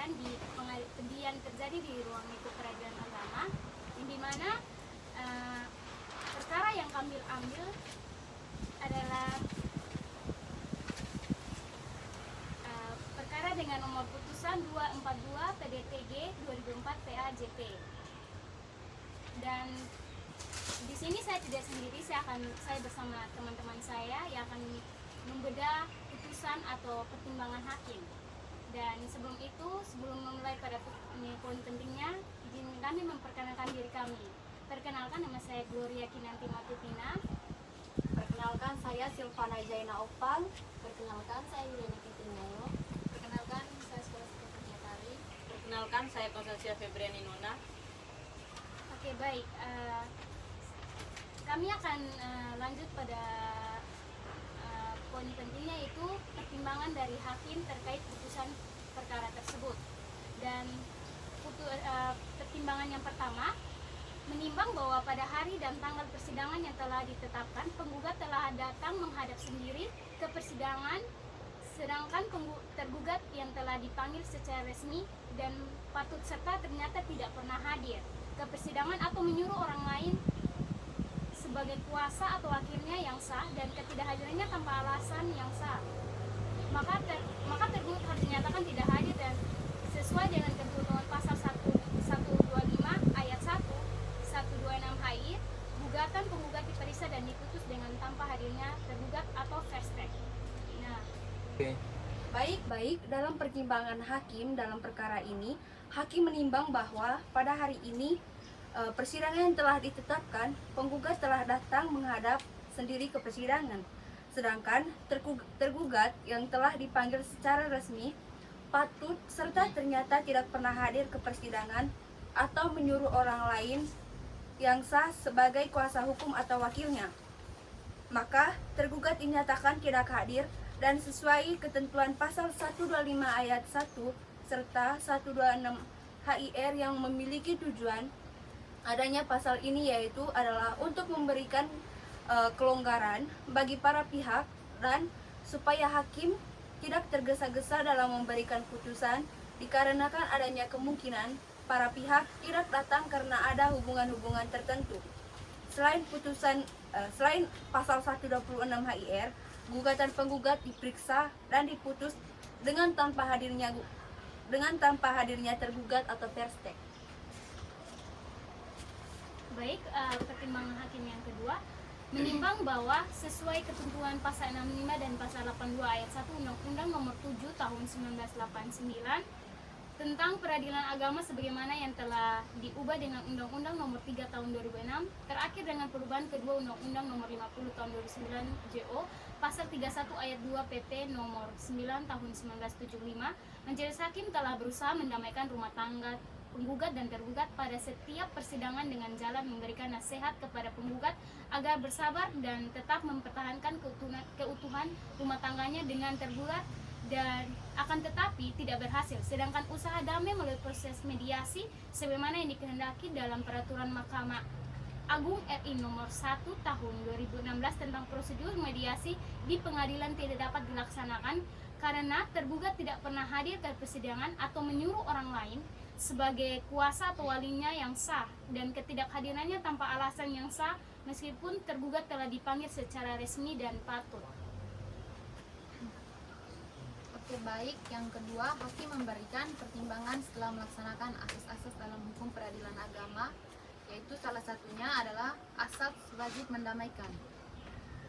yang terjadi di ruang itu peradilan agama, yang dimana perkara yang kami ambil adalah perkara dengan nomor putusan 242 PDTG 2004 PAJP. Dan di sini saya tidak sendiri, saya bersama teman-teman saya yang akan membedah putusan atau pertimbangan hakim. Dan sebelum memulai pada poin pentingnya, izin kami memperkenalkan diri kami. Perkenalkan, nama saya Gloria Kinanti Matutina. Perkenalkan, saya Silvana Jaina Opal. Perkenalkan, saya Yudhani Kitingayo. Perkenalkan, saya Skolastika Kurniatari. Perkenalkan, saya Konstansia Febriani Nona. Oke, baik. Kami akan lanjut pada poin pentingnya, yaitu pertimbangan dari hakim terkait putusan perkara tersebut. Dan pertimbangan yang pertama, menimbang bahwa pada hari dan tanggal persidangan yang telah ditetapkan, penggugat telah datang menghadap sendiri ke persidangan, sedangkan tergugat yang telah dipanggil secara resmi dan patut serta ternyata tidak pernah hadir ke persidangan atau menyuruh orang lain sebagai kuasa atau wakilnya yang sah, dan ketidakhadirannya tanpa alasan yang sah, maka tergugat harus dinyatakan tidak hadir dan sesuai dengan ketentuan pasal 125 ayat 1, 126 HI, gugatan penggugat diperiksa dan diputus dengan tanpa hadirnya tergugat atau fast track. Nah, Baik, dalam pertimbangan hakim dalam perkara ini, hakim menimbang bahwa pada hari ini persidangan yang telah ditetapkan, penggugat telah datang menghadap sendiri ke persidangan. Sedangkan tergugat yang telah dipanggil secara resmi patut serta ternyata tidak pernah hadir ke persidangan atau menyuruh orang lain yang sah sebagai kuasa hukum atau wakilnya. Maka tergugat dinyatakan tidak hadir dan sesuai ketentuan pasal 125 ayat 1 serta 126 HIR yang memiliki tujuan adanya pasal ini, yaitu adalah untuk memberikan kelonggaran bagi para pihak dan supaya hakim tidak tergesa-gesa dalam memberikan putusan dikarenakan adanya kemungkinan para pihak tidak datang karena ada hubungan-hubungan tertentu. Selain pasal 126 HIR, gugatan penggugat diperiksa dan diputus dengan tanpa hadirnya tergugat atau perstek. baik, pertimbangan hakim yang kedua, menimbang bahwa sesuai ketentuan pasal 65 dan pasal 82 ayat 1 Undang-Undang Nomor 7 Tahun 1989 tentang peradilan agama sebagaimana yang telah diubah dengan Undang-Undang Nomor 3 Tahun 2006, terakhir dengan perubahan kedua Undang-Undang Nomor 50 Tahun 2009 JO, pasal 31 ayat 2 PP Nomor 9 Tahun 1975, majelis hakim telah berusaha mendamaikan rumah tangga penggugat dan tergugat pada setiap persidangan dengan jalan memberikan nasihat kepada penggugat agar bersabar dan tetap mempertahankan keutuhan rumah tangganya dengan tergugat, dan akan tetapi tidak berhasil. Sedangkan usaha damai melalui proses mediasi sebagaimana yang dikehendaki dalam peraturan Mahkamah Agung RI nomor 1 tahun 2016 tentang prosedur mediasi di pengadilan tidak dapat dilaksanakan karena tergugat tidak pernah hadir ke persidangan atau menyuruh orang lain sebagai kuasa atau walinya yang sah, dan ketidakhadirannya tanpa alasan yang sah meskipun tergugat telah dipanggil secara resmi dan patut. Oke, baik. Yang kedua, hakim memberikan pertimbangan setelah melaksanakan asas-asas dalam hukum peradilan agama, yaitu salah satunya adalah asas wajib mendamaikan.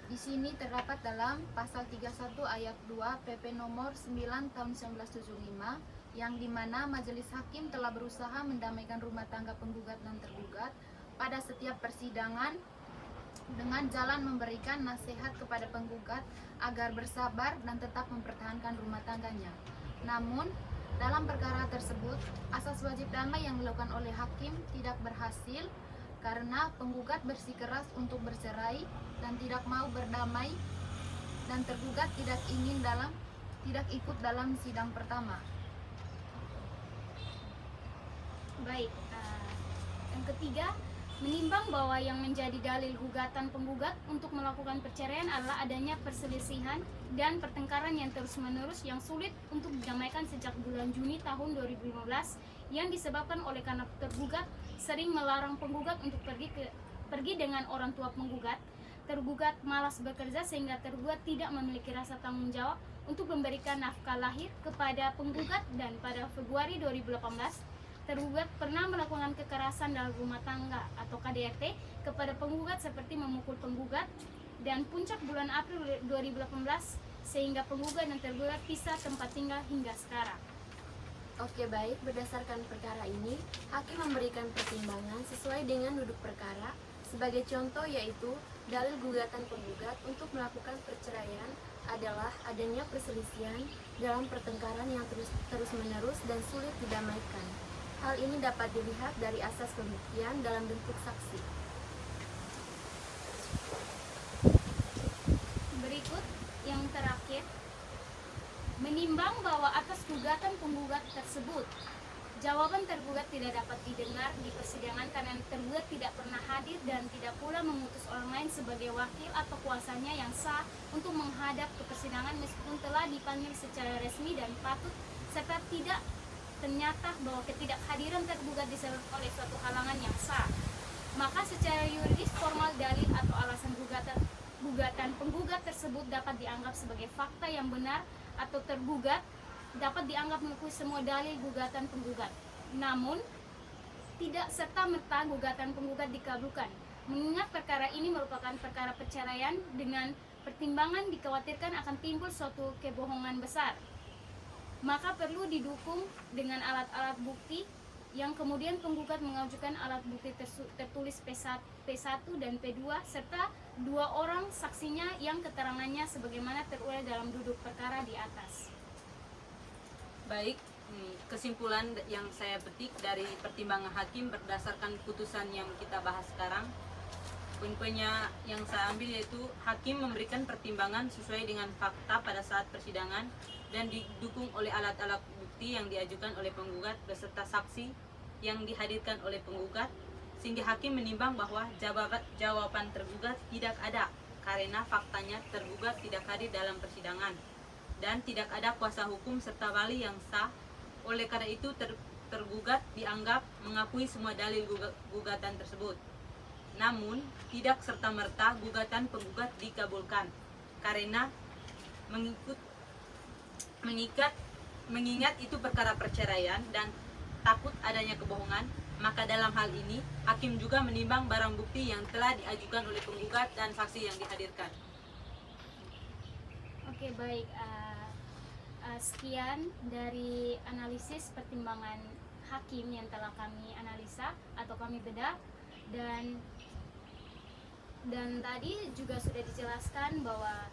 Di sini terdapat dalam pasal 31 ayat 2 PP nomor 9 tahun 1975 yang dimana majelis hakim telah berusaha mendamaikan rumah tangga penggugat dan tergugat pada setiap persidangan dengan jalan memberikan nasihat kepada penggugat agar bersabar dan tetap mempertahankan rumah tangganya. Namun, dalam perkara tersebut, asas wajib damai yang dilakukan oleh hakim tidak berhasil karena penggugat bersikeras untuk bercerai dan tidak mau berdamai, dan tergugat tidak ikut dalam sidang pertama. Baik, yang ketiga, menimbang bahwa yang menjadi dalil gugatan penggugat untuk melakukan perceraian adalah adanya perselisihan dan pertengkaran yang terus-menerus yang sulit untuk didamaikan sejak bulan Juni tahun 2015 yang disebabkan oleh karena tergugat sering melarang penggugat untuk pergi dengan orang tua penggugat. Tergugat malas bekerja sehingga tergugat tidak memiliki rasa tanggung jawab untuk memberikan nafkah lahir kepada penggugat, dan pada Februari 2018 tergugat pernah melakukan kekerasan dalam rumah tangga atau KDRT kepada penggugat seperti memukul penggugat, dan puncak bulan April 2018 sehingga penggugat dan tergugat pisah tempat tinggal hingga sekarang. Oke, baik, berdasarkan perkara ini, hakim memberikan pertimbangan sesuai dengan duduk perkara. Sebagai contoh yaitu dalil gugatan penggugat untuk melakukan perceraian adalah adanya perselisihan dalam pertengkaran yang terus-menerus dan sulit didamaikan. Hal ini dapat dilihat dari asas pembuktian dalam bentuk saksi. Berikut yang terakhir, menimbang bahwa atas gugatan penggugat tersebut, jawaban tergugat tidak dapat didengar di persidangan karena tergugat tidak pernah hadir dan tidak pula mengutus orang lain sebagai wakil atau kuasanya yang sah untuk menghadap ke persidangan meskipun telah dipanggil secara resmi dan patut, serta tidak ternyata bahwa ketidakhadiran tergugat disebabkan oleh suatu halangan yang sah. Maka secara yuridis formal dalil atau alasan gugatan penggugat tersebut dapat dianggap sebagai fakta yang benar atau tergugat dapat dianggap mengakui semua dalil gugatan penggugat. Namun, tidak serta-merta gugatan penggugat dikabulkan. Mengingat perkara ini merupakan perkara perceraian, dengan pertimbangan dikhawatirkan akan timbul suatu kebohongan besar. Maka perlu didukung dengan alat-alat bukti yang kemudian penggugat mengajukan alat bukti tertulis P1 dan P2 serta 2 orang saksinya yang keterangannya sebagaimana terurai dalam duduk perkara di atas. Baik, kesimpulan yang saya petik dari pertimbangan hakim berdasarkan putusan yang kita bahas sekarang, poin-poinnya yang saya ambil yaitu hakim memberikan pertimbangan sesuai dengan fakta pada saat persidangan dan didukung oleh alat-alat bukti yang diajukan oleh penggugat beserta saksi yang dihadirkan oleh penggugat, sehingga hakim menimbang bahwa jawaban tergugat tidak ada karena faktanya tergugat tidak hadir dalam persidangan dan tidak ada kuasa hukum serta wali yang sah. Oleh karena itu tergugat dianggap mengakui semua dalil gugatan tersebut. Namun tidak serta-merta gugatan penggugat dikabulkan karena mengingat itu perkara perceraian dan takut adanya kebohongan. Maka dalam hal ini hakim juga menimbang barang bukti yang telah diajukan oleh penggugat dan saksi yang dihadirkan. Oke, baik. Sekian dari analisis pertimbangan hakim yang telah kami analisa atau kami bedah, dan tadi juga sudah dijelaskan bahwa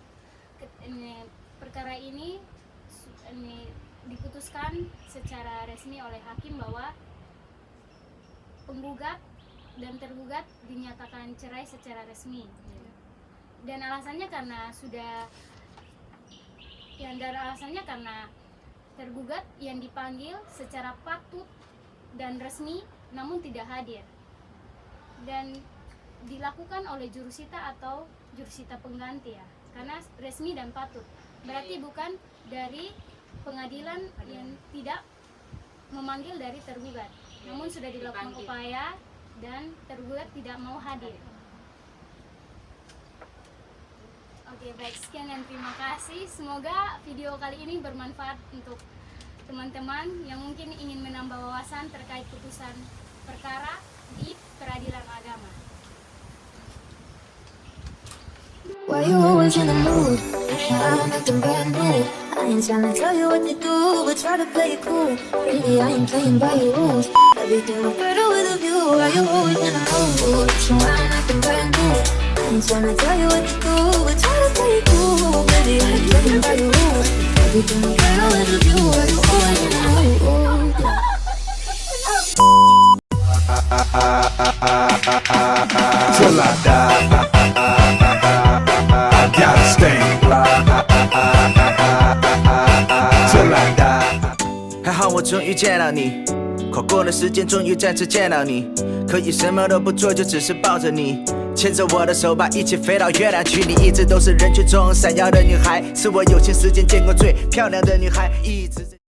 perkara ini diputuskan secara resmi oleh hakim bahwa penggugat dan tergugat dinyatakan cerai secara resmi. Dan alasannya karena tergugat yang dipanggil secara patut dan resmi namun tidak hadir dan dilakukan oleh jurusita atau jurusita pengganti, ya, karena resmi dan patut berarti bukan dari pengadilan yang tidak memanggil dari tergugat, namun sudah dilakukan upaya dan tergugat tidak mau hadir. Oke, baik, sekian dan terima kasih. Semoga video kali ini bermanfaat untuk teman-teman yang mungkin ingin menambah wawasan terkait putusan perkara di peradilan agama. Why you always in the mood? I'm acting brand new. I ain't tryna tell you what to do, but try to play it cool. Really, I ain't playing by your rules. Everything look better with a view. Why you always in the mood? So I'm acting brand new. I ain't tryna tell you what to do, but try to play it cool. Baby, I ain't playing by your rules. Everything look better with a view. Why you always in the mood? Till I die, I gotta stay till I die. 还好我终于见到你，跨过了时间，终于再次见到你，可以什么都不做，就只是抱着你，牵着我的手吧，一起飞到月亮去。你一直都是人群中闪耀的女孩，是我有幸时间见过最漂亮的女孩，一直在。